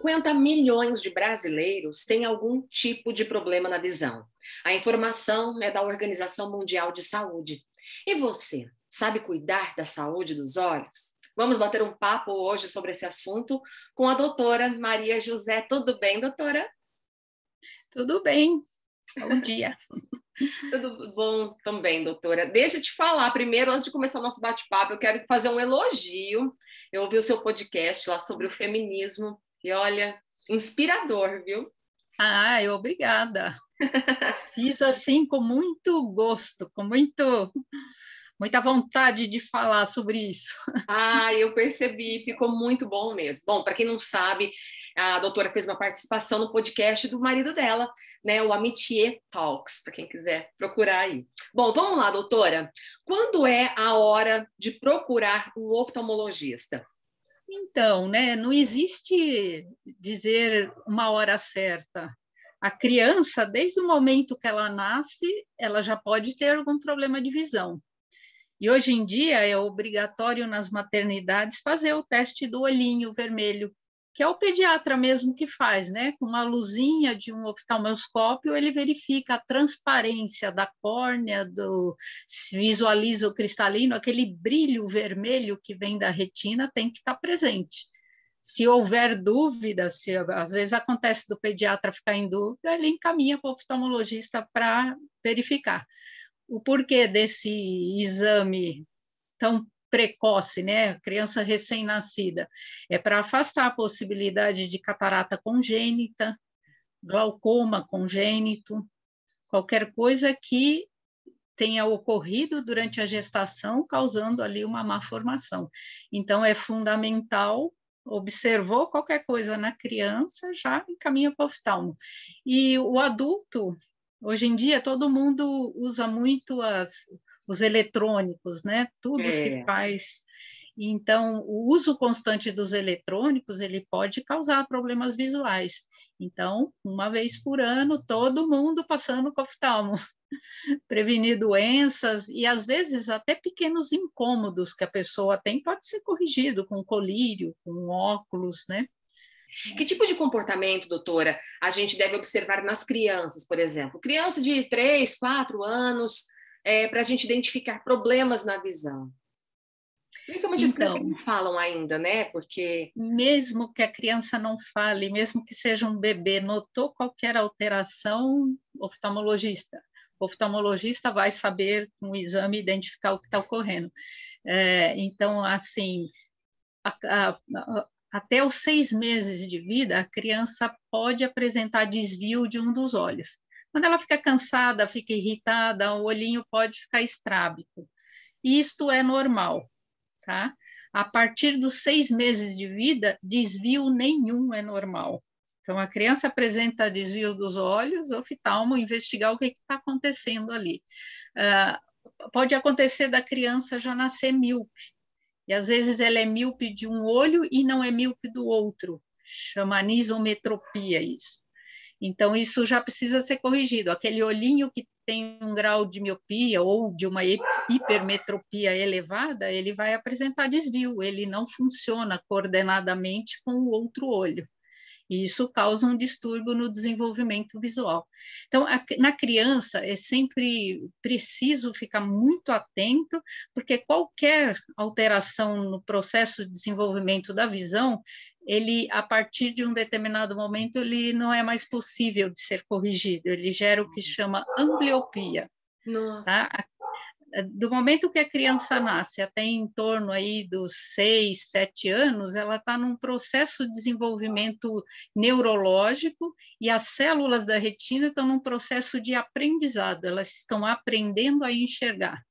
50 milhões de brasileiros têm algum tipo de problema na visão. A informação é da Organização Mundial de Saúde. E você, sabe cuidar da saúde dos olhos? Vamos bater um papo hoje sobre esse assunto com a doutora Maria José. Tudo bem, doutora? Tudo bem. Bom dia. Tudo bom também, doutora. Deixa eu te falar primeiro, antes de começar o nosso bate-papo, eu quero fazer um elogio. Eu ouvi o seu podcast lá sobre o feminismo e olha, inspirador, viu? Obrigada. Fiz assim com muito gosto, com muita vontade de falar sobre isso. Eu percebi, ficou muito bom mesmo. Bom, para quem não sabe, a doutora fez uma participação no podcast do marido dela, né, o Amitié Talks, para quem quiser procurar aí. Bom, vamos lá, doutora. Quando é a hora de procurar um oftalmologista? Então, né, não existe dizer uma hora certa. A criança, desde o momento que ela nasce, ela já pode ter algum problema de visão. E hoje em dia é obrigatório nas maternidades fazer o teste do olhinho vermelho, que é o pediatra mesmo que faz, né? Com uma luzinha de um oftalmoscópio, ele verifica a transparência da córnea, visualiza o cristalino, aquele brilho vermelho que vem da retina tem que estar presente. Se houver dúvida, se às vezes acontece do pediatra ficar em dúvida, ele encaminha para o oftalmologista para verificar. O porquê desse exame tão precoce, né? Criança recém-nascida, é para afastar a possibilidade de catarata congênita, glaucoma congênito, qualquer coisa que tenha ocorrido durante a gestação, causando ali uma má formação. Então, é fundamental, observou qualquer coisa na criança, já encaminha para o oftalmo. E o adulto, hoje em dia, todo mundo usa muito os eletrônicos, né? Tudo se faz. Então, o uso constante dos eletrônicos, ele pode causar problemas visuais. Então, uma vez por ano, todo mundo passando com oftalmo, prevenir doenças e, às vezes, até pequenos incômodos que a pessoa tem, pode ser corrigido com colírio, com óculos, né? Que tipo de comportamento, doutora, a gente deve observar nas crianças, por exemplo? Criança de 3, 4 anos, para a gente identificar problemas na visão. Principalmente as crianças que Então, não falam ainda, né? Porque... mesmo que a criança não fale, mesmo que seja um bebê, notou qualquer alteração, oftalmologista. O oftalmologista vai saber, com o exame, identificar o que está ocorrendo. Então, assim, até os 6 meses de vida, a criança pode apresentar desvio de um dos olhos. Quando ela fica cansada, fica irritada, o olhinho pode ficar estrábico. Isto é normal, tá? A partir dos 6 meses de vida, desvio nenhum é normal. Então, a criança apresenta desvio dos olhos, o oftalmo investigar o que está acontecendo ali. Pode acontecer da criança já nascer míope, e às vezes ela é míope de um olho e não é míope do outro, chama anisometropia isso. Então, isso já precisa ser corrigido. Aquele olhinho que tem um grau de miopia ou de uma hipermetropia elevada, ele vai apresentar desvio, ele não funciona coordenadamente com o outro olho. E isso causa um distúrbio no desenvolvimento visual. Então, na criança, é sempre preciso ficar muito atento, porque qualquer alteração no processo de desenvolvimento da visão, ele, a partir de um determinado momento, ele não é mais possível de ser corrigido, ele gera o que chama ambliopia. Nossa. Tá? Do momento que a criança nasce até em torno aí dos 6, 7 anos, ela está num processo de desenvolvimento neurológico e as células da retina estão num processo de aprendizado, elas estão aprendendo a enxergar.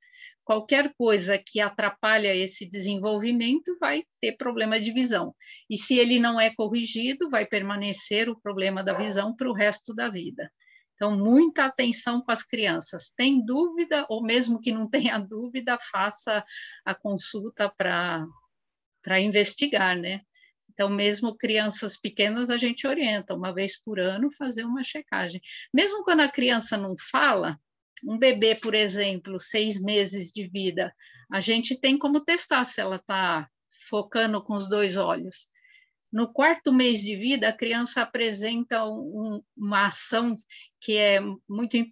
Qualquer coisa que atrapalha esse desenvolvimento vai ter problema de visão. E se ele não é corrigido, vai permanecer o problema da visão para o resto da vida. Então, muita atenção com as crianças. Tem dúvida, ou mesmo que não tenha dúvida, faça a consulta para investigar, né? Então, mesmo crianças pequenas, a gente orienta, uma vez por ano, fazer uma checagem. Mesmo quando a criança não fala, um bebê, por exemplo, 6 meses de vida, a gente tem como testar se ela está focando com os 2 olhos. No quarto mês de vida, a criança apresenta uma ação que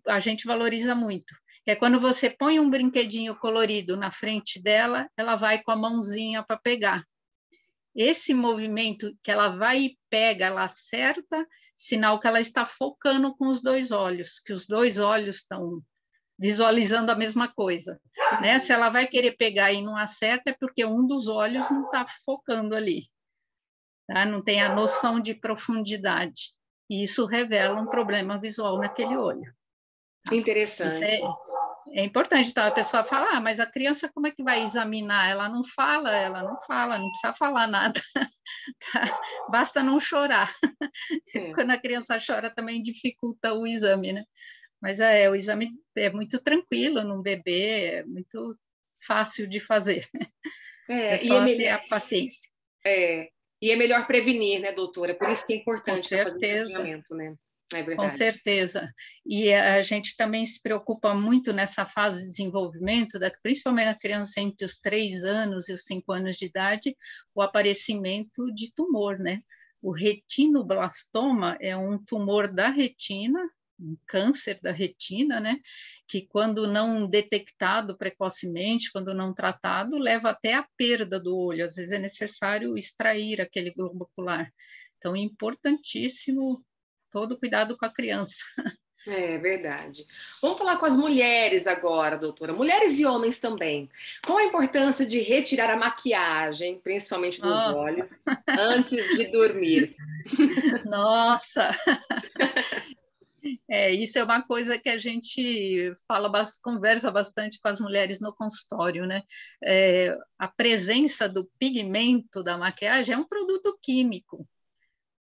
a gente valoriza muito. É quando você põe um brinquedinho colorido na frente dela, ela vai com a mãozinha para pegar. Esse movimento que ela vai e pega, ela acerta, sinal que ela está focando com os dois olhos, que os dois olhos estão visualizando a mesma coisa, né? Se ela vai querer pegar e não acerta, é porque um dos olhos não está focando ali, tá? Não tem a noção de profundidade. E isso revela um problema visual naquele olho. Tá? Isso é importante. Então, a pessoa fala, mas a criança como é que vai examinar? Ela não fala, não precisa falar nada. Tá? Basta não chorar. Quando a criança chora, também dificulta o exame, né? Mas o exame é muito tranquilo num bebê, é muito fácil de fazer. É só ter a paciência. E é melhor prevenir, né, doutora? Por isso que é importante fazer acompanhamento, né? É verdade. Com certeza. E a gente também se preocupa muito nessa fase de desenvolvimento, principalmente na criança entre os 3 anos e os 5 anos de idade, o aparecimento de tumor, né? O retinoblastoma é um tumor da retina, um câncer da retina, né? Que quando não detectado precocemente, quando não tratado, leva até a perda do olho. Às vezes é necessário extrair aquele globo ocular. Então, é importantíssimo todo cuidado com a criança. É verdade. Vamos falar com as mulheres agora, doutora. Mulheres e homens também. Qual a importância de retirar a maquiagem, principalmente dos olhos, antes de dormir? Nossa! Isso é uma coisa que a gente conversa bastante com as mulheres no consultório, né? A presença do pigmento da maquiagem é um produto químico.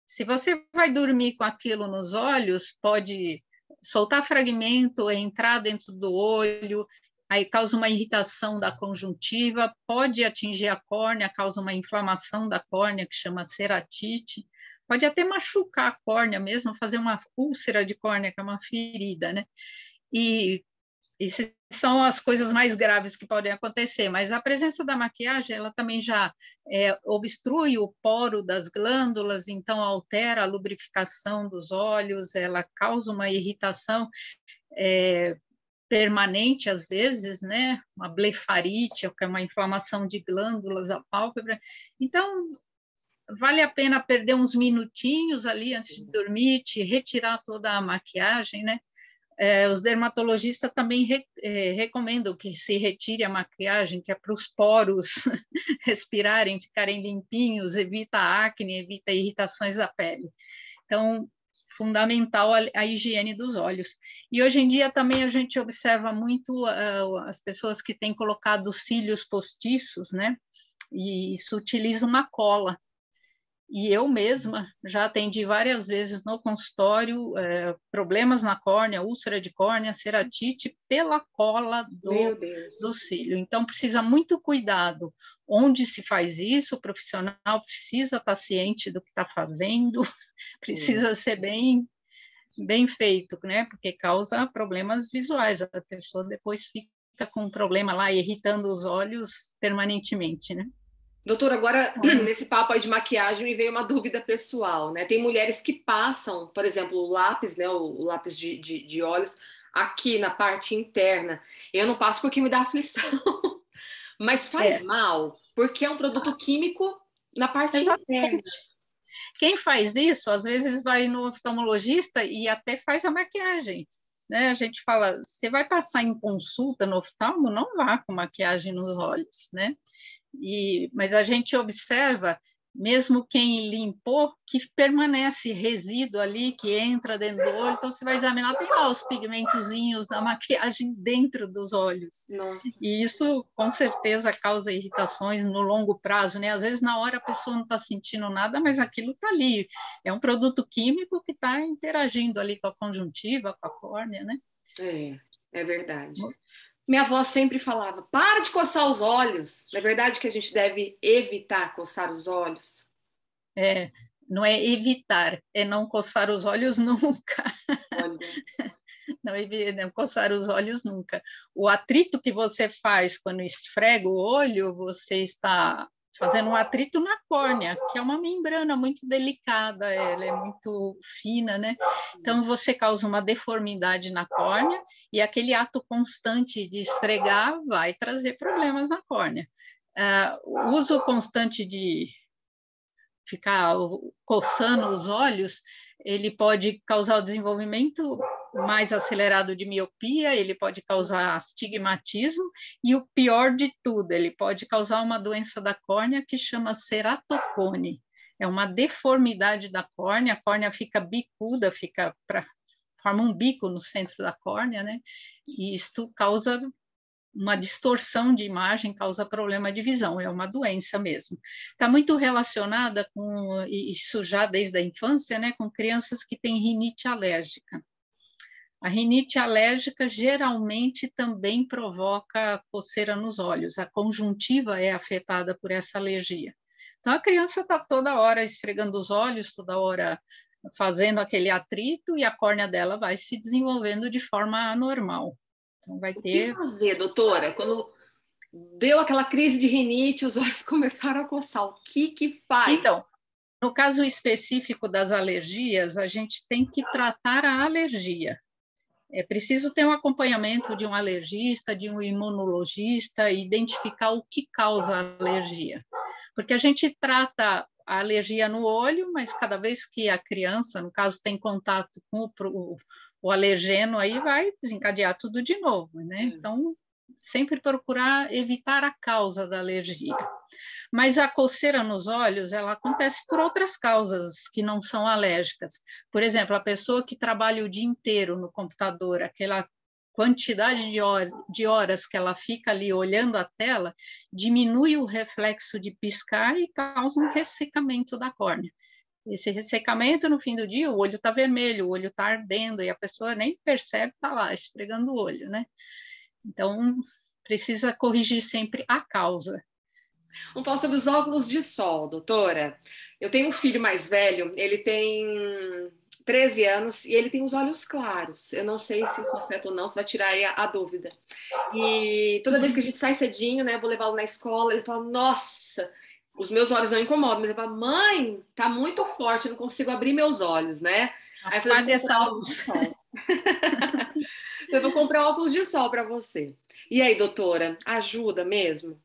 Se você vai dormir com aquilo nos olhos, pode soltar fragmento, entrar dentro do olho, aí causa uma irritação da conjuntiva, pode atingir a córnea, causa uma inflamação da córnea, que chama ceratite, pode até machucar a córnea mesmo, fazer uma úlcera de córnea, que é uma ferida, né? E essas são as coisas mais graves que podem acontecer, mas a presença da maquiagem, ela também já obstrui o poro das glândulas, então altera a lubrificação dos olhos, ela causa uma irritação permanente, às vezes, né? Uma blefarite, que é uma inflamação de glândulas da pálpebra. Então, vale a pena perder uns minutinhos ali antes de dormir, retirar toda a maquiagem, né? Os dermatologistas também recomendam que se retire a maquiagem, que é para os poros respirarem, ficarem limpinhos, evita acne, evita irritações da pele. Então, fundamental a higiene dos olhos. E hoje em dia também a gente observa muito as pessoas que têm colocado cílios postiços, né? E isso utiliza uma cola. E eu mesma já atendi várias vezes no consultório problemas na córnea, úlcera de córnea, ceratite, pela cola do cílio. Então, precisa muito cuidado. Onde se faz isso, o profissional precisa estar ciente do que está fazendo, precisa ser bem feito, né? Porque causa problemas visuais. A pessoa depois fica com um problema lá, irritando os olhos permanentemente, né? Doutora, agora, nesse papo aí de maquiagem, me veio uma dúvida pessoal, né? Tem mulheres que passam, por exemplo, o lápis, né? O lápis de olhos aqui na parte interna. Eu não passo porque me dá aflição. Mas faz mal, porque é um produto químico na parte interna. Quem faz isso, às vezes vai no oftalmologista e até faz a maquiagem. Né? A gente fala, você vai passar em consulta no oftalmo, não vá com maquiagem nos olhos, né? Mas a gente observa, mesmo quem limpou, que permanece resíduo ali, que entra dentro do olho, então você vai examinar, tem lá os pigmentozinhos da maquiagem dentro dos olhos. Nossa. E isso, com certeza, causa irritações no longo prazo, né? Às vezes, na hora, a pessoa não está sentindo nada, mas aquilo está ali. É um produto químico que está interagindo ali com a conjuntiva, com a córnea, né? É verdade. Minha avó sempre falava, para de coçar os olhos. Não é verdade que a gente deve evitar coçar os olhos? Não é evitar, é não coçar os olhos nunca. Olha. Não coçar os olhos nunca. O atrito que você faz quando esfrega o olho, você está fazendo um atrito na córnea, que é uma membrana muito delicada, ela é muito fina, né? Então, você causa uma deformidade na córnea e aquele ato constante de esfregar vai trazer problemas na córnea. O uso constante de ficar coçando os olhos, ele pode causar o desenvolvimento mais acelerado de miopia, ele pode causar astigmatismo e o pior de tudo, ele pode causar uma doença da córnea que chama ceratocone. É uma deformidade da córnea, a córnea fica bicuda, forma um bico no centro da córnea, né? E isto causa uma distorção de imagem, causa problema de visão, é uma doença mesmo. Está muito relacionada com isso já desde a infância, né, com crianças que têm rinite alérgica. A rinite alérgica geralmente também provoca coceira nos olhos, a conjuntiva é afetada por essa alergia. Então a criança está toda hora esfregando os olhos, toda hora fazendo aquele atrito e a córnea dela vai se desenvolvendo de forma anormal. Então, vai ter... O que fazer, doutora? Quando deu aquela crise de rinite, os olhos começaram a coçar. O que faz? Então, no caso específico das alergias, a gente tem que tratar a alergia. É preciso ter um acompanhamento de um alergista, de um imunologista, e identificar o que causa a alergia. Porque a gente trata a alergia no olho, mas cada vez que a criança, no caso, tem contato com o alergeno, aí vai desencadear tudo de novo, né? Então, sempre procurar evitar a causa da alergia. Mas a coceira nos olhos, ela acontece por outras causas que não são alérgicas. Por exemplo, a pessoa que trabalha o dia inteiro no computador, aquela quantidade de horas que ela fica ali olhando a tela, diminui o reflexo de piscar e causa um ressecamento da córnea. Esse ressecamento, no fim do dia, o olho está vermelho, o olho está ardendo, e a pessoa nem percebe, está lá, esfregando o olho, né? Então, precisa corrigir sempre a causa. Vamos falar sobre os óculos de sol, doutora. Eu tenho um filho mais velho, ele tem 13 anos e ele tem os olhos claros. Eu não sei se isso afeta ou não, se vai tirar aí a dúvida. E toda vez que a gente sai cedinho, né, vou levá-lo na escola, ele fala, nossa, os meus olhos não incomodam, mas ele fala, mãe, tá muito forte, eu não consigo abrir meus olhos, né? Aí eu falei, apaga essa luz. Eu vou comprar óculos de sol para você. E aí, doutora, ajuda mesmo?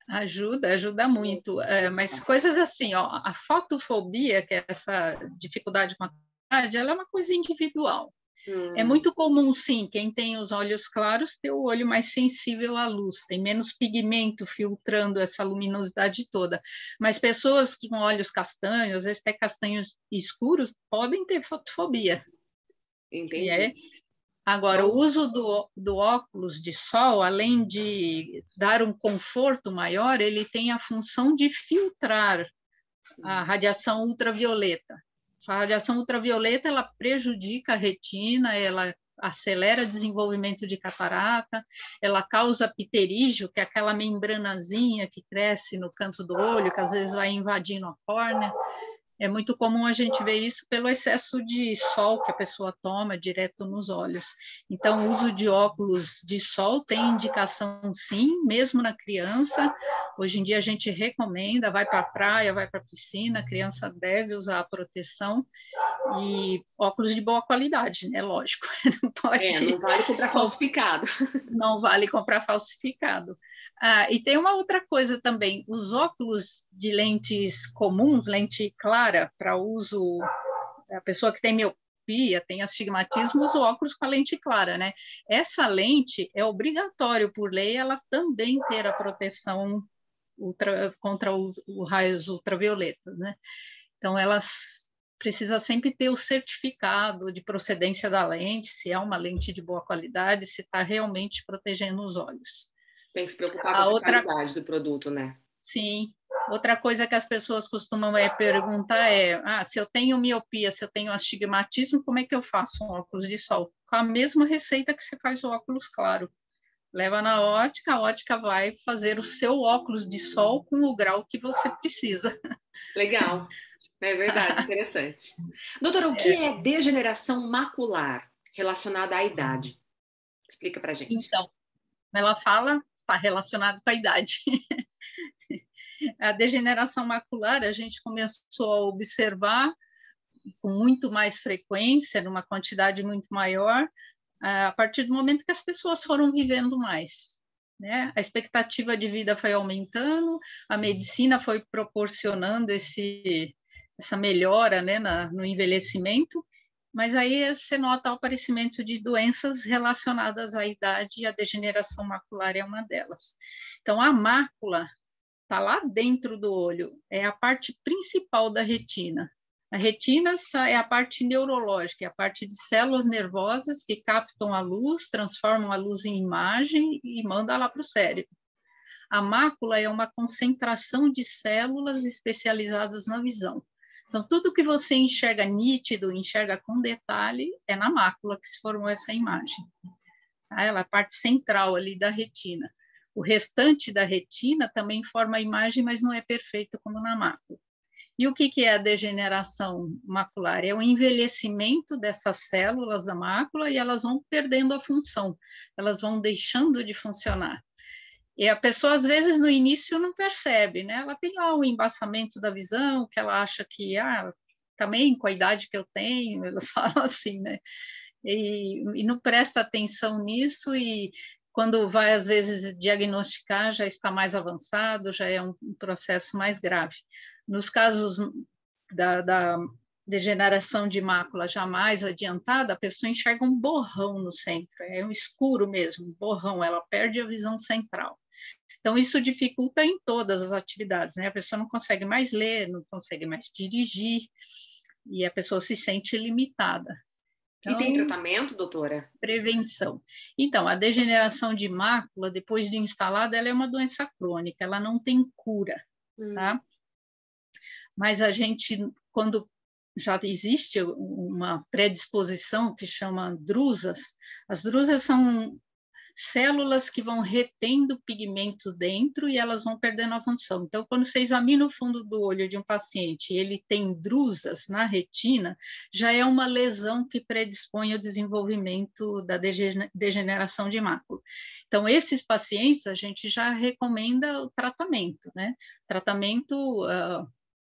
Ajuda muito. Mas coisas assim, ó, a fotofobia, que é essa dificuldade com a claridade, ela é uma coisa individual. É muito comum, sim, quem tem os olhos claros ter o olho mais sensível à luz, tem menos pigmento filtrando essa luminosidade toda. Mas pessoas com olhos castanhos, às vezes até castanhos escuros, podem ter fotofobia. Entendi. Agora, o uso do óculos de sol, além de dar um conforto maior, ele tem a função de filtrar a radiação ultravioleta. Essa radiação ultravioleta, ela prejudica a retina, ela acelera o desenvolvimento de catarata, ela causa pterígio, que é aquela membranazinha que cresce no canto do olho, que às vezes vai invadindo a córnea. É muito comum a gente ver isso pelo excesso de sol que a pessoa toma direto nos olhos. Então, o uso de óculos de sol tem indicação, sim, mesmo na criança. Hoje em dia a gente recomenda, vai para a praia, vai para a piscina, a criança deve usar a proteção e óculos de boa qualidade, né? Lógico. Não pode... não vale comprar falsificado. Não vale comprar falsificado. E tem uma outra coisa também, os óculos de lentes comuns, lente clara, para uso, a pessoa que tem miopia, tem astigmatismo, usa óculos com a lente clara, né? Essa lente é obrigatório por lei, ela também ter a proteção contra os raios ultravioletas, né? Então, elas precisa sempre ter o certificado de procedência da lente, se é uma lente de boa qualidade, se está realmente protegendo os olhos. Tem que se preocupar com a qualidade do produto, né? Sim. Outra coisa que as pessoas costumam perguntar se eu tenho miopia, se eu tenho astigmatismo, como é que eu faço um óculos de sol? Com a mesma receita que você faz o óculos claro. Leva na ótica, a ótica vai fazer o seu óculos de sol com o grau que você precisa. Legal. É verdade, interessante. Doutora, o que é degeneração macular relacionada à idade? Explica pra gente. Então, ela fala, está relacionado com a idade. A degeneração macular a gente começou a observar com muito mais frequência, numa quantidade muito maior, a partir do momento que as pessoas foram vivendo mais, né? A expectativa de vida foi aumentando, a medicina foi proporcionando essa melhora, né, no envelhecimento, mas aí você nota o aparecimento de doenças relacionadas à idade, e a degeneração macular é uma delas. Então, a mácula está lá dentro do olho, é a parte principal da retina. A retina é a parte neurológica, é a parte de células nervosas que captam a luz, transformam a luz em imagem e mandam lá para o cérebro. A mácula é uma concentração de células especializadas na visão. Então, tudo que você enxerga nítido, enxerga com detalhe, é na mácula que se formou essa imagem. Ela é a parte central ali da retina. O restante da retina também forma a imagem, mas não é perfeito como na mácula. E o que é a degeneração macular? É o envelhecimento dessas células da mácula e elas vão perdendo a função, elas vão deixando de funcionar. E a pessoa, às vezes, no início não percebe, né? Ela tem lá o embaçamento da visão, que ela acha que, também com a idade que eu tenho, elas falam assim, né? E não presta atenção nisso e quando vai, às vezes, diagnosticar, já está mais avançado, já é um processo mais grave. Nos casos da degeneração de mácula já mais adiantada, a pessoa enxerga um borrão no centro, é um escuro mesmo, um borrão, ela perde a visão central. Então, isso dificulta em todas as atividades, né? A pessoa não consegue mais ler, não consegue mais dirigir, e a pessoa se sente limitada. Então, e tem tratamento, doutora? Prevenção. Então, a degeneração de mácula, depois de instalada, ela é uma doença crônica, ela não tem cura, tá? Mas a gente, quando já existe uma predisposição que chama drusas, as drusas são células que vão retendo pigmento dentro e elas vão perdendo a função. Então, quando você examina o fundo do olho de um paciente e ele tem drusas na retina, já é uma lesão que predispõe ao desenvolvimento da degeneração de mácula. Então, esses pacientes, a gente já recomenda o tratamento, né? Tratamento,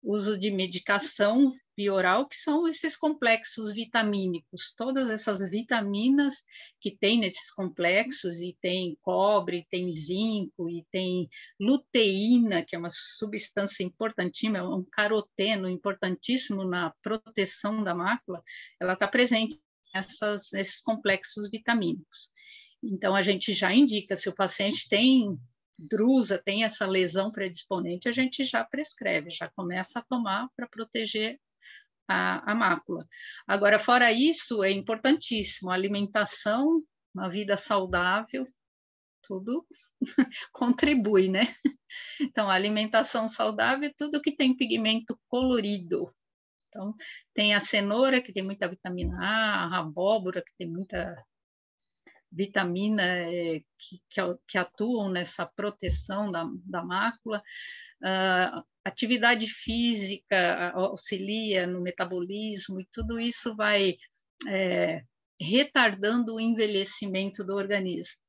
uso de medicação bioral, que são esses complexos vitamínicos, todas essas vitaminas que tem nesses complexos, e tem cobre, tem zinco, e tem luteína, que é uma substância importantíssima, é um caroteno importantíssimo na proteção da mácula, ela está presente nesses complexos vitamínicos. Então, a gente já indica, se o paciente tem drusa, tem essa lesão predisponente, a gente já prescreve, já começa a tomar para proteger a mácula. Agora, fora isso, é importantíssimo, a alimentação, uma vida saudável, tudo contribui, né? Então, a alimentação saudável, tudo que tem pigmento colorido. Então, tem a cenoura, que tem muita vitamina A abóbora, que tem muita vitamina que atuam nessa proteção da mácula. Atividade física auxilia no metabolismo e tudo isso vai retardando o envelhecimento do organismo.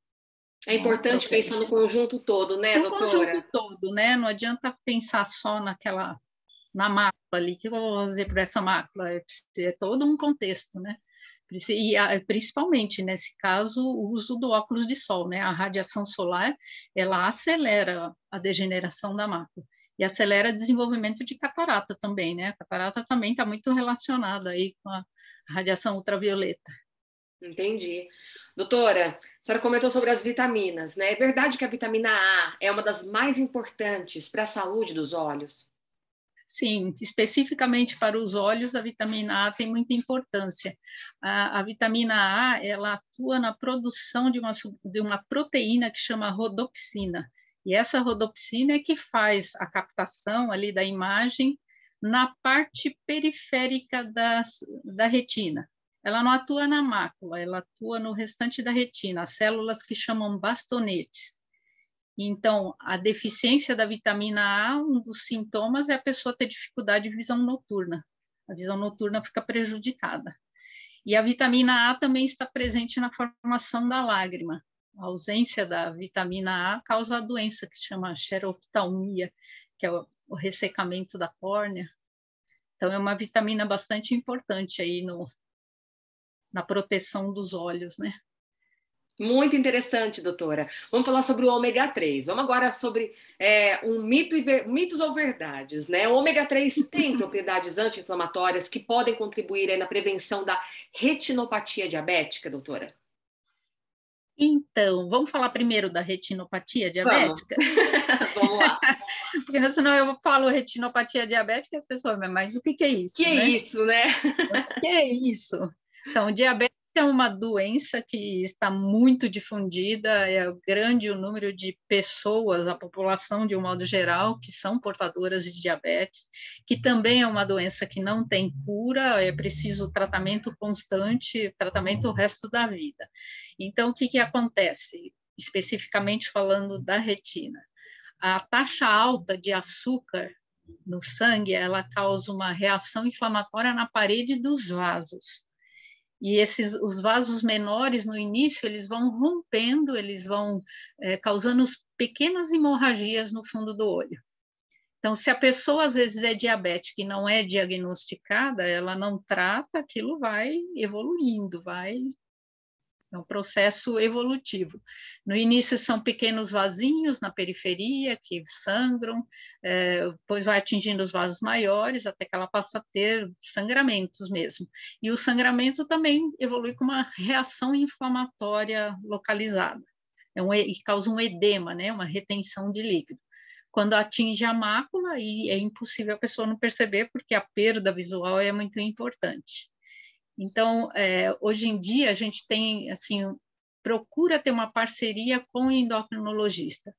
É importante pensar no conjunto todo, né, doutora? No conjunto todo, né? Não adianta pensar só na mácula ali, o que eu vou fazer por essa mácula? É todo um contexto, né? E principalmente nesse caso o uso do óculos de sol, né? A radiação solar, ela acelera a degeneração da mácula e acelera o desenvolvimento de catarata também, né? A catarata também está muito relacionada aí com a radiação ultravioleta. Entendi. Doutora, a senhora comentou sobre as vitaminas, né? É verdade que a vitamina A é uma das mais importantes para a saúde dos olhos? Sim, especificamente para os olhos, a vitamina A tem muita importância. A vitamina A, ela atua na produção de uma proteína que chama rodopsina. E essa rodopsina é que faz a captação ali da imagem na parte periférica da retina. Ela não atua na mácula, ela atua no restante da retina, as células que chamam bastonetes. Então, a deficiência da vitamina A, um dos sintomas é a pessoa ter dificuldade de visão noturna. A visão noturna fica prejudicada. E a vitamina A também está presente na formação da lágrima. A ausência da vitamina A causa a doença que chama xeroftalmia, que é o ressecamento da córnea. Então, é uma vitamina bastante importante aí na proteção dos olhos, né? Muito interessante, doutora. Vamos falar sobre o ômega 3. Vamos agora sobre mitos ou verdades, né? O ômega 3 tem propriedades anti-inflamatórias que podem contribuir aí na prevenção da retinopatia diabética, doutora? Então, vamos falar primeiro da retinopatia Vamos. diabética? Vamos lá. Porque senão eu falo retinopatia diabética e as pessoas, mas o que é Que isso, é né? isso, né? O que é isso? Então, diabetes é uma doença que está muito difundida, é grande o número de pessoas, a população de um modo geral, que são portadoras de diabetes, que também é uma doença que não tem cura, é preciso tratamento constante, tratamento o resto da vida. Então, o que acontece? Especificamente falando da retina. A taxa alta de açúcar no sangue, ela causa uma reação inflamatória na parede dos vasos. E os vasos menores, no início, eles vão rompendo, eles vão causando pequenas hemorragias no fundo do olho. Então, se a pessoa, às vezes, é diabética e não é diagnosticada, ela não trata, aquilo vai evoluindo, é um processo evolutivo. No início são pequenos vasinhos na periferia que sangram, depois vai atingindo os vasos maiores até que ela passa a ter sangramentos mesmo. E o sangramento também evolui com uma reação inflamatória localizada. E causa um edema, né, uma retenção de líquido. Quando atinge a mácula, aí é impossível a pessoa não perceber, porque a perda visual é muito importante. Então, hoje em dia, a gente tem, assim, procura ter uma parceria com o endocrinologista.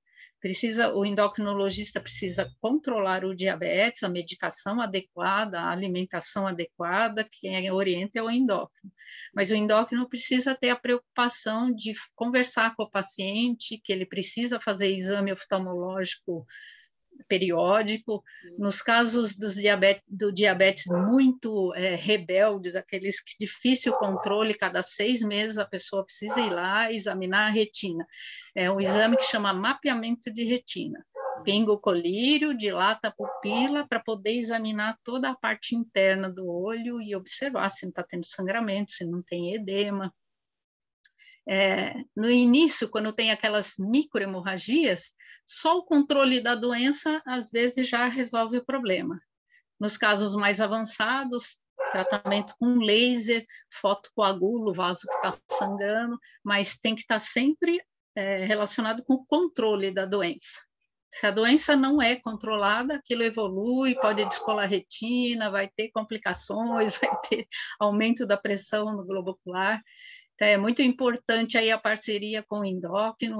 O endocrinologista precisa controlar o diabetes, a medicação adequada, a alimentação adequada, quem orienta é o endócrino. Mas o endócrino precisa ter a preocupação de conversar com o paciente, que ele precisa fazer exame oftalmológico periódico. Nos casos do diabetes muito rebeldes, aqueles que difícil controle, cada 6 meses a pessoa precisa ir lá examinar a retina. É um exame que chama mapeamento de retina. Pinga o colírio, dilata a pupila para poder examinar toda a parte interna do olho e observar se não está tendo sangramento, se não tem edema. No início, quando tem aquelas microhemorragias, só o controle da doença, às vezes, já resolve o problema. Nos casos mais avançados, tratamento com laser, fotocoagula o vaso que está sangrando, mas tem que estar sempre relacionado com o controle da doença. Se a doença não é controlada, aquilo evolui, pode descolar a retina, vai ter complicações, vai ter aumento da pressão no globo ocular. Então, é muito importante aí a parceria com o endócrino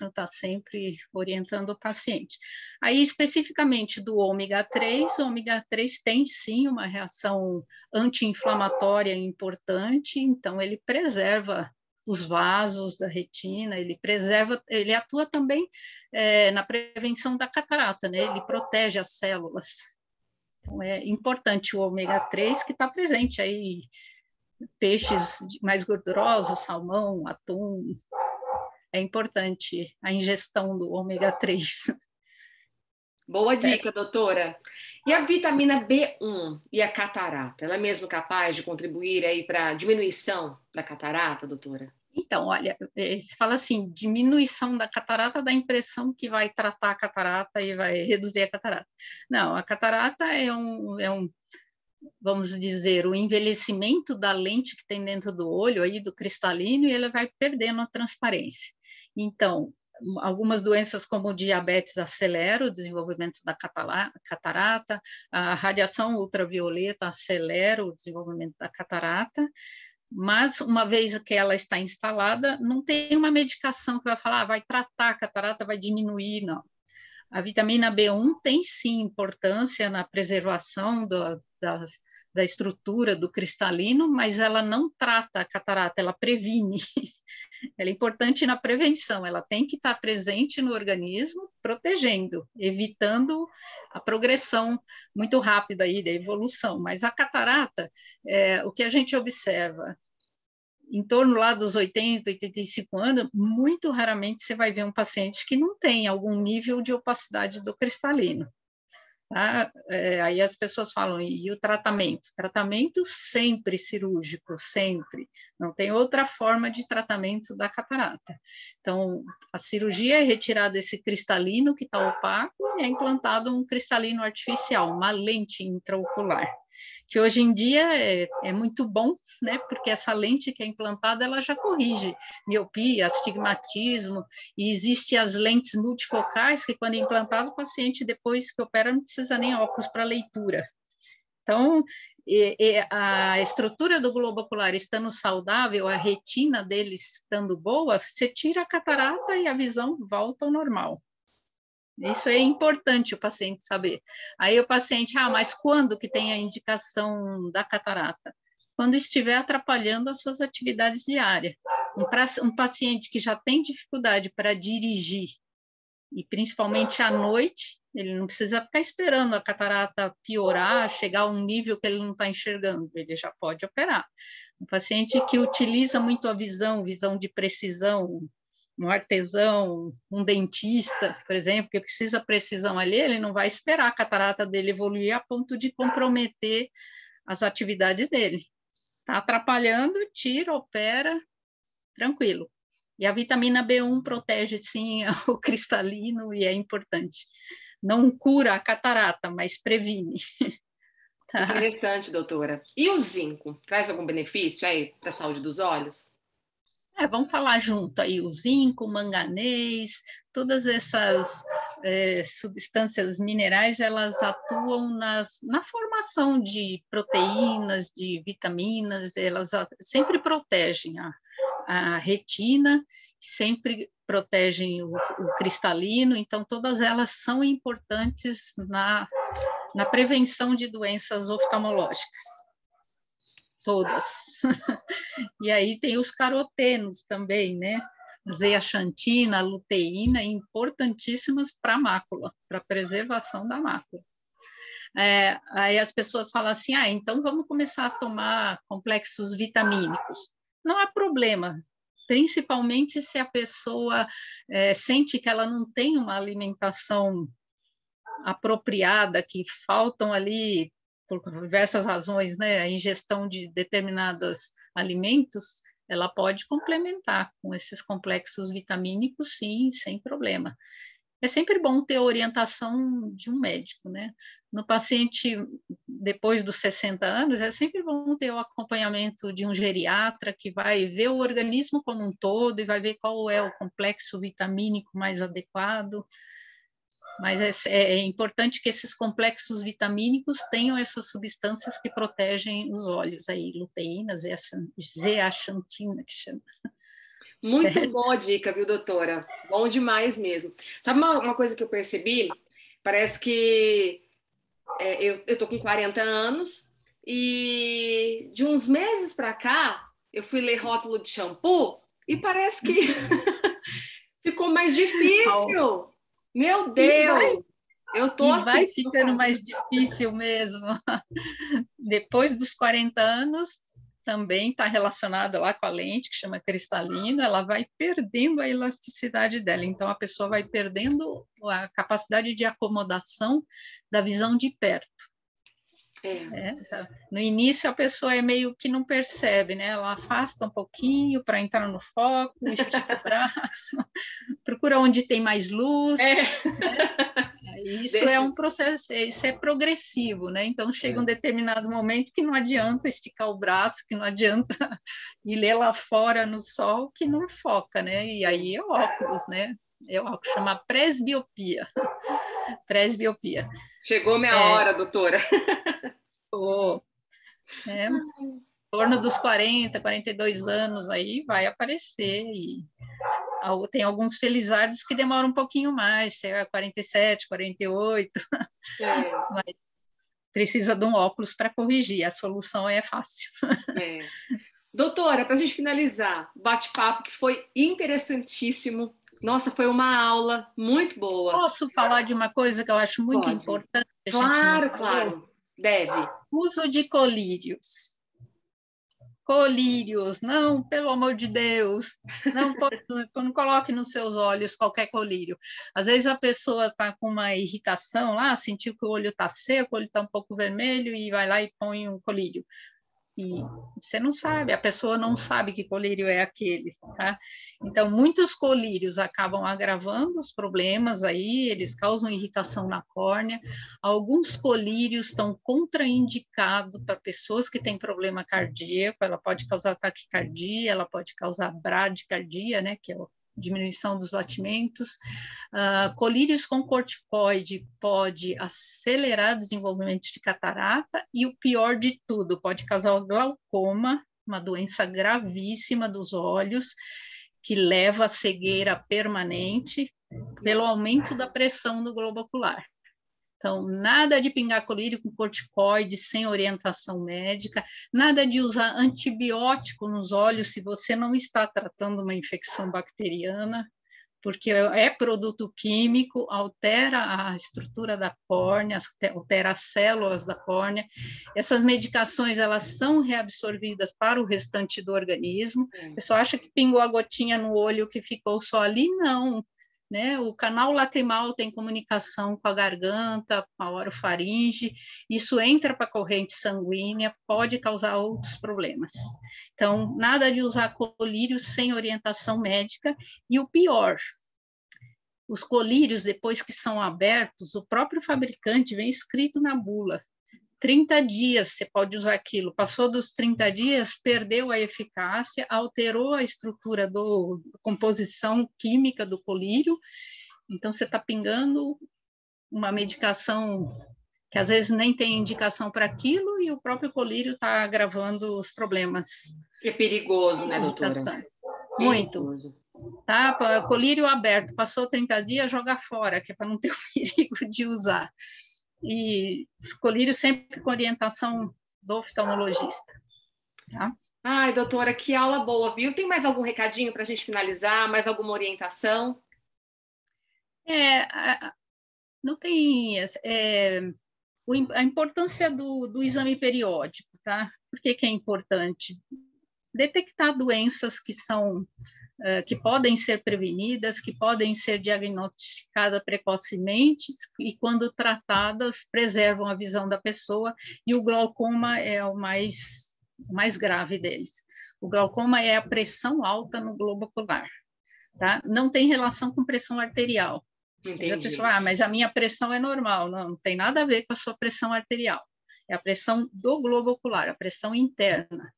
está sempre orientando o paciente. Aí, especificamente do ômega 3, o ômega 3 tem sim uma reação anti-inflamatória importante, então ele preserva os vasos da retina, ele atua também na prevenção da catarata, né? Ele protege as células. Então, é importante o ômega 3 que está presente aí, peixes mais gordurosos, salmão, atum. É importante a ingestão do ômega 3. Boa Certo? dica, doutora. E a vitamina B1 e a catarata, ela é mesmo capaz de contribuir aí para a diminuição da catarata, doutora? Então, olha, se fala assim, diminuição da catarata, dá a impressão que vai tratar a catarata e vai reduzir a catarata. Não, a catarata vamos dizer, o envelhecimento da lente que tem dentro do olho, aí do cristalino, e ele vai perdendo a transparência. Então, algumas doenças como o diabetes acelera o desenvolvimento da catarata, a radiação ultravioleta acelera o desenvolvimento da catarata, mas uma vez que ela está instalada, não tem uma medicação que vai falar, vai tratar a catarata, vai diminuir, não. A vitamina B1 tem sim importância na preservação da estrutura do cristalino, mas ela não trata a catarata, ela previne. Ela é importante na prevenção, ela tem que estar presente no organismo, protegendo, evitando a progressão muito rápida aí da evolução. Mas a catarata, o que a gente observa, em torno lá dos 80, 85 anos, muito raramente você vai ver um paciente que não tem algum nível de opacidade do cristalino. Tá? Aí as pessoas falam, e o tratamento? Tratamento sempre cirúrgico, sempre. Não tem outra forma de tratamento da catarata. Então, a cirurgia é retirada esse cristalino que está opaco e é implantado um cristalino artificial, uma lente intraocular, que hoje em dia é muito bom, né? Porque essa lente que é implantada, ela já corrige miopia, astigmatismo, e existem as lentes multifocais, que quando é implantado, o paciente, depois que opera, não precisa nem óculos para leitura. Então, a estrutura do globo ocular estando saudável, a retina dele estando boa, você tira a catarata e a visão volta ao normal. Isso é importante o paciente saber. Aí o paciente, mas quando que tem a indicação da catarata? Quando estiver atrapalhando as suas atividades diárias. Um paciente que já tem dificuldade para dirigir, e principalmente à noite, ele não precisa ficar esperando a catarata piorar, chegar a um nível que ele não está enxergando, ele já pode operar. Um paciente que utiliza muito a visão de precisão, um artesão, um dentista, por exemplo, que precisa precisão ali, ele não vai esperar a catarata dele evoluir a ponto de comprometer as atividades dele. Está atrapalhando, tira, opera, tranquilo. E a vitamina B1 protege, sim, o cristalino e é importante. Não cura a catarata, mas previne. Tá. Interessante, doutora. E o zinco? Traz algum benefício aí para a saúde dos olhos? Vamos falar junto aí, o zinco, o manganês, todas essas substâncias minerais, elas atuam na formação de proteínas, de vitaminas, elas sempre protegem a retina, sempre protegem o cristalino, então todas elas são importantes na prevenção de doenças oftalmológicas. Todas. E aí tem os carotenos também, né? Zeaxantina, luteína, importantíssimas para a mácula, para a preservação da mácula. Aí as pessoas falam assim, então vamos começar a tomar complexos vitamínicos. Não há problema, principalmente se a pessoa sente que ela não tem uma alimentação apropriada, que faltam ali por diversas razões, né, a ingestão de determinados alimentos, ela pode complementar com esses complexos vitamínicos, sim, sem problema. É sempre bom ter a orientação de um médico, né? No paciente, depois dos 60 anos, é sempre bom ter o acompanhamento de um geriatra que vai ver o organismo como um todo e vai ver qual é o complexo vitamínico mais adequado. Mas é importante que esses complexos vitamínicos tenham essas substâncias que protegem os olhos, aí, luteína, zeaxantina, que chama. Muito boa dica, viu, doutora? Bom demais mesmo. Sabe uma coisa que eu percebi? Parece que eu tô com 40 anos e de uns meses para cá eu fui ler rótulo de shampoo e parece que ficou mais difícil. Meu Deus! Eu tô assim, vai ficando mais difícil mesmo. Depois dos 40 anos, também está relacionada lá com a lente, que chama cristalina, ela vai perdendo a elasticidade dela. Então, a pessoa vai perdendo a capacidade de acomodação da visão de perto. Tá. No início, a pessoa é meio que não percebe, né? Ela afasta um pouquinho para entrar no foco, estica o braço, procura onde tem mais luz. Né? Isso é um processo, isso é progressivo, né? Então chega um determinado momento que não adianta esticar o braço, que não adianta ir ler lá fora no sol, que não foca, né? E aí é óculos, né? É o óculos, chama presbiopia. Presbiopia. Chegou minha hora, doutora. Em torno dos 40, 42 anos aí vai aparecer e tem alguns felizardos que demoram um pouquinho mais, chega a 47, 48, mas precisa de um óculos para corrigir, a solução é fácil. Doutora, para a gente finalizar, bate-papo que foi interessantíssimo. Nossa, foi uma aula muito boa. Posso falar de uma coisa que eu acho muito importante? Claro, claro, deve. Uso de colírios. colírios, não, pelo amor de Deus, não coloque nos seus olhos qualquer colírio. Às vezes a pessoa está com uma irritação lá, sentiu que o olho está seco, o olho está um pouco vermelho e vai lá e põe um colírio. E você não sabe, a pessoa não sabe que colírio é aquele, tá? Então, muitos colírios acabam agravando os problemas aí, eles causam irritação na córnea. Alguns colírios estão contraindicados para pessoas que têm problema cardíaco, ela pode causar taquicardia, ela pode causar bradicardia, né, que é diminuição dos batimentos. Colírios com corticoide pode acelerar o desenvolvimento de catarata e o pior de tudo, pode causar o glaucoma, uma doença gravíssima dos olhos, que leva à cegueira permanente pelo aumento da pressão no globo ocular. Então, nada de pingar colírio com corticoide sem orientação médica, nada de usar antibiótico nos olhos se você não está tratando uma infecção bacteriana, porque é produto químico, altera a estrutura da córnea, altera as células da córnea. Essas medicações, elas são reabsorvidas para o restante do organismo. A pessoa acha que pingou a gotinha no olho que ficou só ali, não. Né? O canal lacrimal tem comunicação com a garganta, com a orofaringe, isso entra para a corrente sanguínea, pode causar outros problemas. Então, nada de usar colírios sem orientação médica, e o pior, os colírios, depois que são abertos, o próprio fabricante vem escrito na bula, 30 dias você pode usar aquilo, passou dos 30 dias, perdeu a eficácia, alterou a estrutura da composição química do colírio, então você está pingando uma medicação que às vezes nem tem indicação para aquilo e o próprio colírio está agravando os problemas. É perigoso, né, doutora? Muito. Perigoso. Tá? Colírio aberto, passou 30 dias, joga fora, que é para não ter o perigo de usar. E os colírios sempre com orientação do oftalmologista. Tá? Ai, doutora, que aula boa, viu? Tem mais algum recadinho para a gente finalizar? Mais alguma orientação? Não tem... a importância do exame periódico, tá? Por que é importante? Detectar doenças que podem ser prevenidas, que podem ser diagnosticadas precocemente e, quando tratadas, preservam a visão da pessoa, e o glaucoma é o mais grave deles. O glaucoma é a pressão alta no globo ocular, tá? Não tem relação com pressão arterial. Entendi. A pessoa, mas a minha pressão é normal. Não tem nada a ver com a sua pressão arterial. É a pressão do globo ocular, a pressão interna.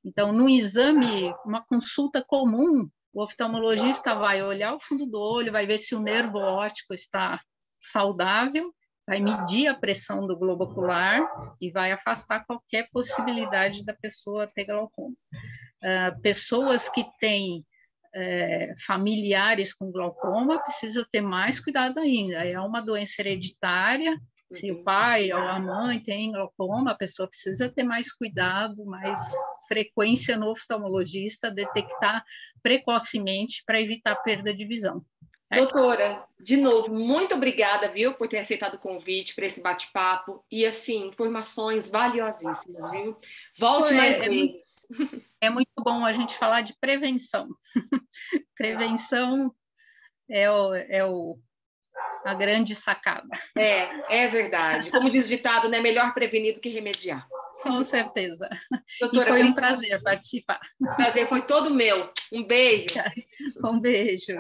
Então, no exame, uma consulta comum, o oftalmologista vai olhar o fundo do olho, vai ver se o nervo óptico está saudável, vai medir a pressão do globo ocular e vai afastar qualquer possibilidade da pessoa ter glaucoma. Pessoas que têm familiares com glaucoma precisa ter mais cuidado ainda. É uma doença hereditária. Se o pai ou a mãe tem glaucoma, a pessoa precisa ter mais cuidado, mais frequência no oftalmologista, detectar precocemente para evitar perda de visão. Doutora, de novo, muito obrigada, viu, por ter aceitado o convite para esse bate-papo e, assim, informações valiosíssimas, viu? Volte mais vezes. É muito bom a gente falar de prevenção. Prevenção a grande sacada. É verdade. Como diz o ditado, né? Melhor prevenir do que remediar. Com certeza. Doutora, e foi um prazer participar. O prazer foi todo meu. Um beijo. Um beijo.